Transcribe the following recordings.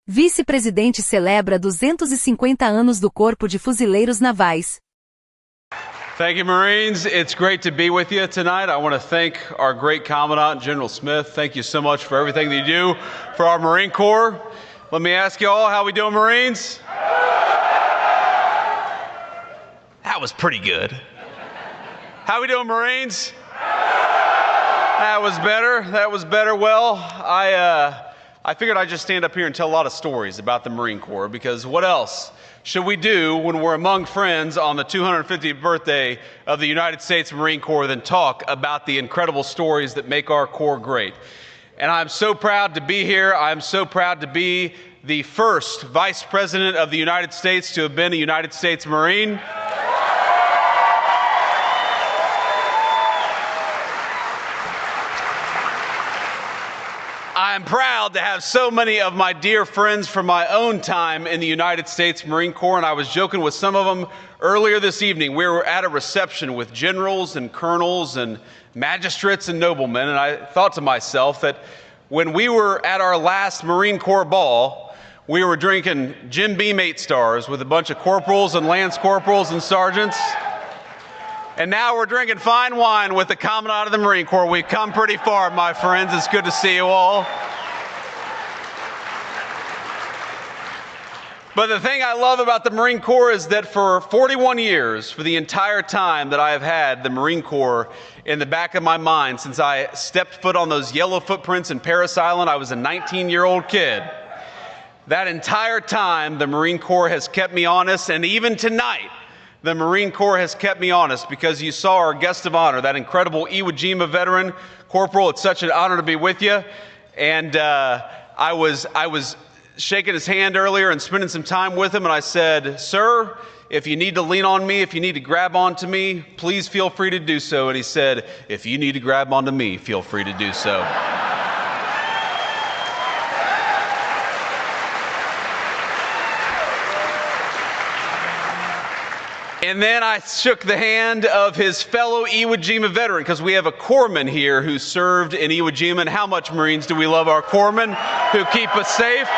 Vice-Presidente celebra 250 anos do Corpo de Fuzileiros Navais. Thank you, Marines. It's great to be with you tonight. I want to thank our great Commandant, General Smith. Thank you so much for everything that you do for our Marine Corps. Let me ask you all, how we doing, Marines? That was pretty good. How we doing, Marines? That was better. That was better. Well, I figured I'd just stand up here and tell a lot of stories about the Marine Corps, because what else should we do when we're among friends on the 250th birthday of the United States Marine Corps than talk about the incredible stories that make our Corps great? And I'm so proud to be here. I'm so proud to be the first Vice President of the United States to have been a United States Marine. I'm proud to have so many of my dear friends from my own time in the United States Marine Corps, and I was joking with some of them earlier this evening. We were at a reception with generals and colonels and magistrates and noblemen, and I thought to myself that when we were at our last Marine Corps ball, we were drinking Jim Beam 8 stars with a bunch of corporals and lance corporals and sergeants. And now we're drinking fine wine with the Commandant of the Marine Corps. We've come pretty far, my friends. It's good to see you all. But the thing I love about the Marine Corps is that for 41 years, for the entire time that I have had the Marine Corps in the back of my mind, since I stepped foot on those yellow footprints in Parris Island, I was a 19-year-old kid. That entire time, the Marine Corps has kept me honest, and even tonight, the Marine Corps has kept me honest, because you saw our guest of honor, that incredible Jima veteran. Corporal, it's such an honor to be with you. And I was shaking his hand earlier and spending some time with him, and I said, "Sir, if you need to lean on me, if you need to grab onto me, please feel free to do so." And he said, "If you need to grab onto me, feel free to do so." And then I shook the hand of his fellow Iwo Jima veteran, because we have a corpsman here who served in Iwo Jima. And how much, Marines, do we love our corpsmen who keep us safe?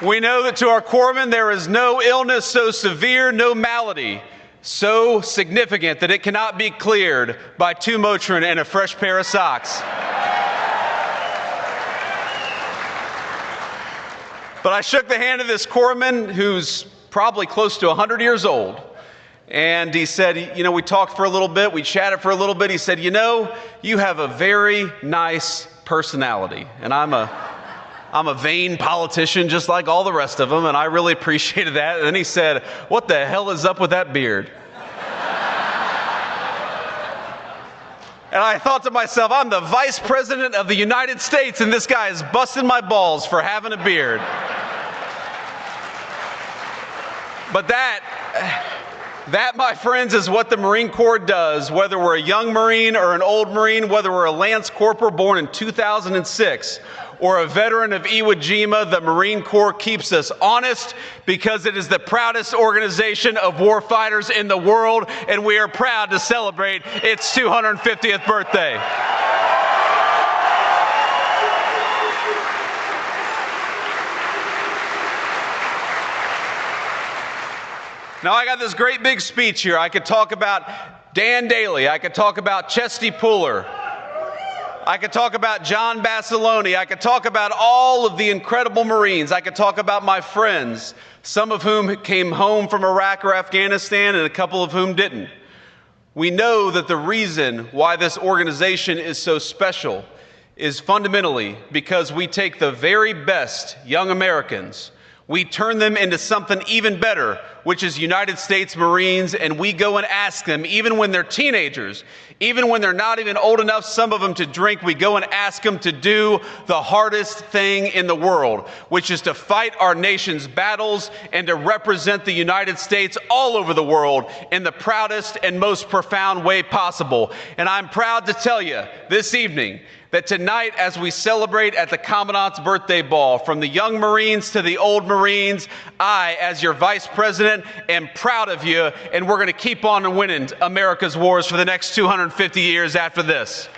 We know that to our corpsmen there is no illness so severe, no malady so significant that it cannot be cleared by 2 Motrin and a fresh pair of socks. But I shook the hand of this corpsman who's probably close to 100 years old. And he said, you know, we talked for a little bit, we chatted for a little bit. He said, "You know, you have a very nice personality." And I'm a vain politician just like all the rest of them, and I really appreciated that. And then he said, "What the hell is up with that beard?" And I thought to myself, I'm the Vice President of the United States, and this guy is busting my balls for having a beard. But that, my friends, is what the Marine Corps does, whether we're a young Marine or an old Marine, whether we're a Lance Corporal born in 2006 or a veteran of Iwo Jima. The Marine Corps keeps us honest, because it is the proudest organization of warfighters in the world, and we are proud to celebrate its 250th birthday. Now, I got this great big speech here. I could talk about Dan Daly. I could talk about Chesty Puller. I could talk about John Basilone. I could talk about all of the incredible Marines. I could talk about my friends, some of whom came home from Iraq or Afghanistan and a couple of whom didn't. We know that the reason why this organization is so special is fundamentally because we take the very best young Americans, we turn them into something even better, which is United States Marines, and we go and ask them, even when they're teenagers, even when they're not even old enough, some of them, to drink, we go and ask them to do the hardest thing in the world, which is to fight our nation's battles and to represent the United States all over the world in the proudest and most profound way possible. And I'm proud to tell you this evening that tonight, as we celebrate at the Commandant's birthday ball, from the young Marines to the old Marines, I, as your Vice President, am proud of you, and we're going to keep on winning America's wars for the next 250 years after this.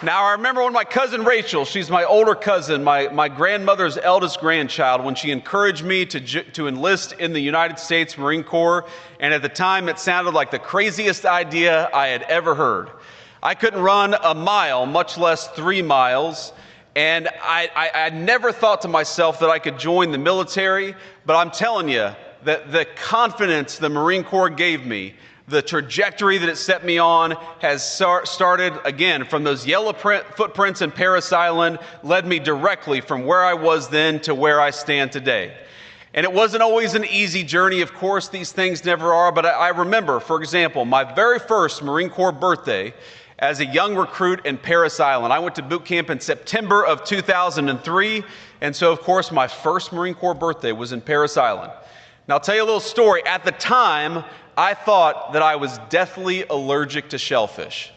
Now, I remember when my cousin Rachel, she's my older cousin, my grandmother's eldest grandchild, when she encouraged me to enlist in the United States Marine Corps, and at the time it sounded like the craziest idea I had ever heard. I couldn't run a mile, much less 3 miles, and I never thought to myself that I could join the military, but I'm telling you that the confidence the Marine Corps gave me, the trajectory that it set me on has started, again, from those yellow footprints in Parris Island, led me directly from where I was then to where I stand today. And it wasn't always an easy journey, of course, these things never are, but I remember, for example, my very first Marine Corps birthday as a young recruit in Parris Island. I went to boot camp in September of 2003, and so, of course, my first Marine Corps birthday was in Parris Island. Now, I'll tell you a little story. At the time, I thought that I was deathly allergic to shellfish.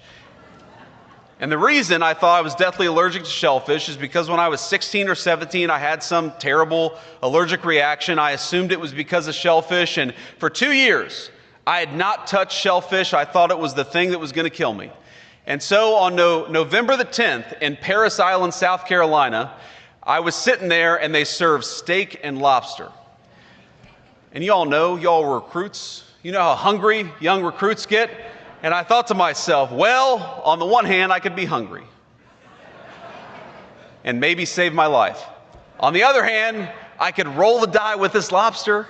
And the reason I thought I was deathly allergic to shellfish is because when I was 16 or 17, I had some terrible allergic reaction. I assumed it was because of shellfish, and for 2 years, I had not touched shellfish. I thought it was the thing that was going to kill me. And so on November the 10th in Parris Island, South Carolina, I was sitting there and they served steak and lobster. And you all know, y'all were recruits. You know how hungry young recruits get? And I thought to myself, well, on the one hand, I could be hungry and maybe save my life. On the other hand, I could roll the die with this lobster,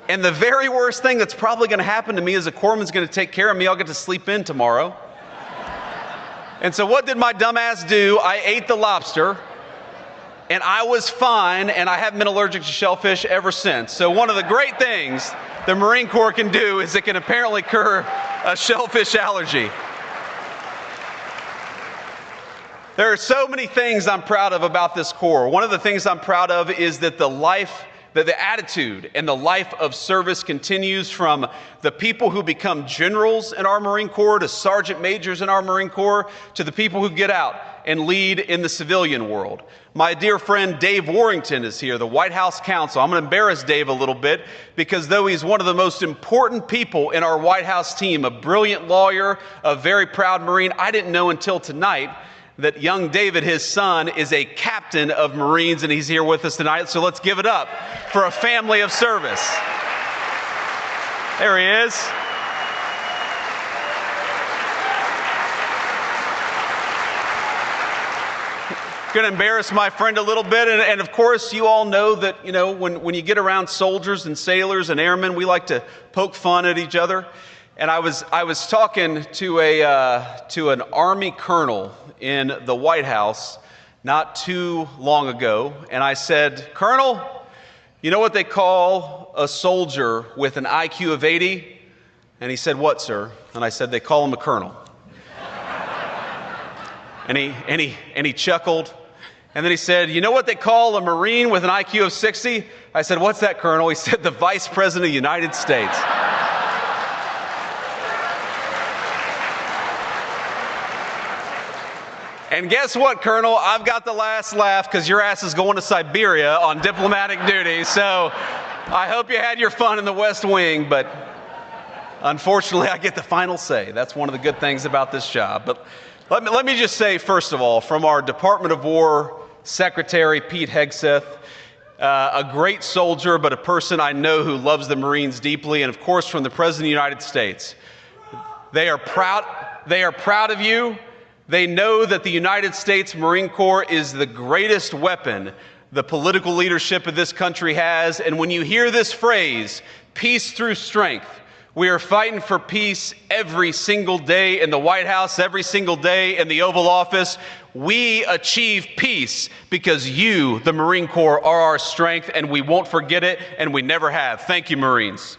and the very worst thing that's probably going to happen to me is a corpsman's going to take care of me. I'll get to sleep in tomorrow. And so what did my dumbass do? I ate the lobster, and I was fine, and I haven't been allergic to shellfish ever since. So one of the great things the Marine Corps can do is it can apparently cure a shellfish allergy. There are so many things I'm proud of about this Corps. One of the things I'm proud of is that the attitude and the life of service continues from the people who become generals in our Marine Corps to sergeant majors in our Marine Corps to the people who get out and lead in the civilian world. My dear friend Dave Warrington is here, the White House counsel. I'm going to embarrass Dave a little bit because though he's one of the most important people in our White House team, a brilliant lawyer, a very proud Marine, I didn't know until tonight that young David, his son, is a captain of Marines, and he's here with us tonight. So let's give it up for a family of service. There he is. Going to embarrass my friend a little bit, and of course, you all know that when you get around soldiers and sailors and airmen, we like to poke fun at each other. And I was talking to an Army colonel in the White House not too long ago, and I said, "Colonel, you know what they call a soldier with an IQ of 80?" And he said, "What, sir?" And I said, "They call him a colonel." and he chuckled, and then he said, "You know what they call a Marine with an IQ of 60?" I said, "What's that, Colonel?" He said, "The Vice-President of the United States." And guess what, Colonel? I've got the last laugh because your ass is going to Siberia on diplomatic duty. So I hope you had your fun in the West Wing, but unfortunately, I get the final say. That's one of the good things about this job. But let me just say, first of all, from our Department of War Secretary, Pete Hegseth, a great soldier, but a person I know who loves the Marines deeply, and of course, from the President of the United States. They are proud of you. They know that the United States Marine Corps is the greatest weapon the political leadership of this country has. And when you hear this phrase, peace through strength, we are fighting for peace every single day in the White House, every single day in the Oval Office. We achieve peace because you, the Marine Corps, are our strength, and we won't forget it, and we never have. Thank you, Marines.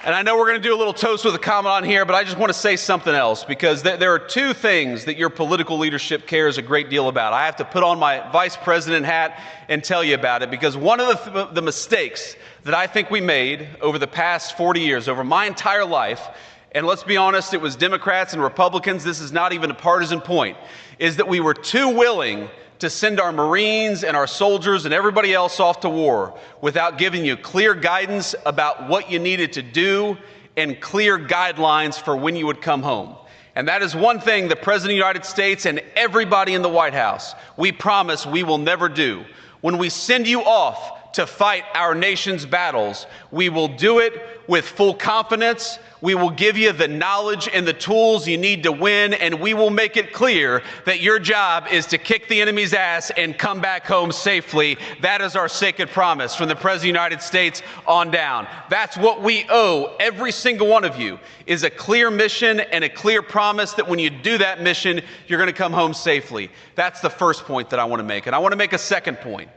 And I know we're going to do a little toast with a comment on here, but I just want to say something else, because there are two things that your political leadership cares a great deal about. I have to put on my vice president hat and tell you about it, because one of the mistakes that I think we made over the past 40 years, over my entire life, and let's be honest, it was Democrats and Republicans, this is not even a partisan point, is that we were too willing to send our Marines and our soldiers and everybody else off to war without giving you clear guidance about what you needed to do and clear guidelines for when you would come home. And that is one thing the President of the United States and everybody in the White House, we promise we will never do. When we send you off to fight our nation's battles, we will do it with full confidence. We will give you the knowledge and the tools you need to win, and we will make it clear that your job is to kick the enemy's ass and come back home safely. That is our sacred promise from the President of the United States on down. That's what we owe every single one of you, is a clear mission and a clear promise that when you do that mission, you're going to come home safely. That's the first point that I want to make. And I want to make a second point,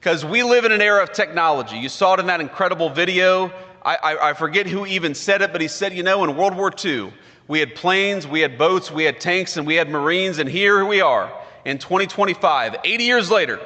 because we live in an era of technology. You saw it in that incredible video. I forget who even said it, but he said, in World War II, we had planes, we had boats, we had tanks, and we had Marines, and here we are in 2025, 80 years later,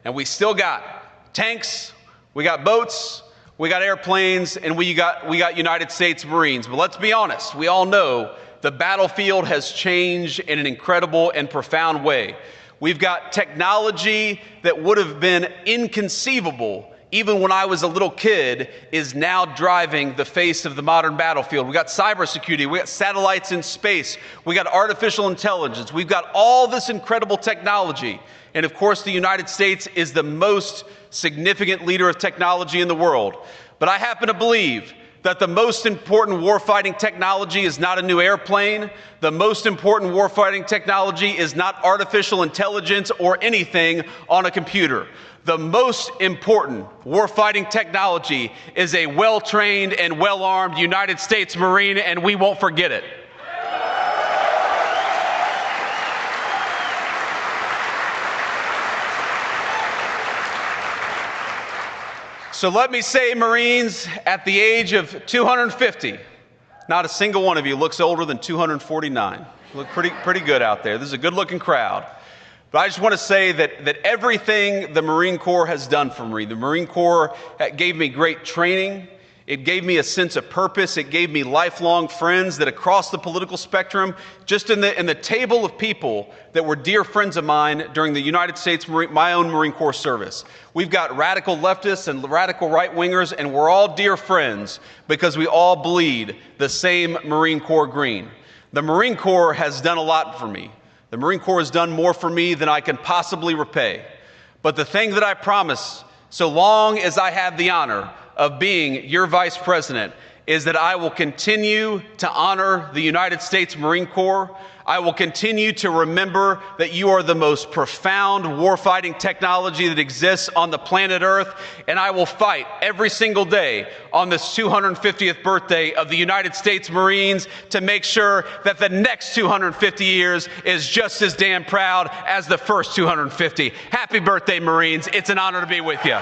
and we still got tanks, we got boats, we got airplanes, and we got United States Marines. But let's be honest, we all know the battlefield has changed in an incredible and profound way. We've got technology that would have been inconceivable even when I was a little kid, is now driving the face of the modern battlefield. We got cybersecurity, we got satellites in space, we got artificial intelligence, we've got all this incredible technology. And of course, the United States is the most significant leader of technology in the world. But I happen to believe that the most important warfighting technology is not a new airplane. The most important warfighting technology is not artificial intelligence or anything on a computer. The most important warfighting technology is a well-trained and well-armed United States Marine, and we won't forget it. So let me say, Marines, at the age of 250, not a single one of you looks older than 249. You look pretty good out there. This is a good-looking crowd. But I just want to say that everything the Marine Corps has done for me, the Marine Corps gave me great training. It gave me a sense of purpose. It gave me lifelong friends that across the political spectrum, just in the table of people that were dear friends of mine during the United States, my own Marine Corps service. We've got radical leftists and radical right-wingers, and we're all dear friends because we all bleed the same Marine Corps green. The Marine Corps has done a lot for me. The Marine Corps has done more for me than I can possibly repay. But the thing that I promise, so long as I have the honor of being your vice president, is that I will continue to honor the United States Marine Corps. I will continue to remember that you are the most profound warfighting technology that exists on the planet Earth, and I will fight every single day on this 250th birthday of the United States Marines to make sure that the next 250 years is just as damn proud as the first 250. Happy birthday, Marines. It's an honor to be with you.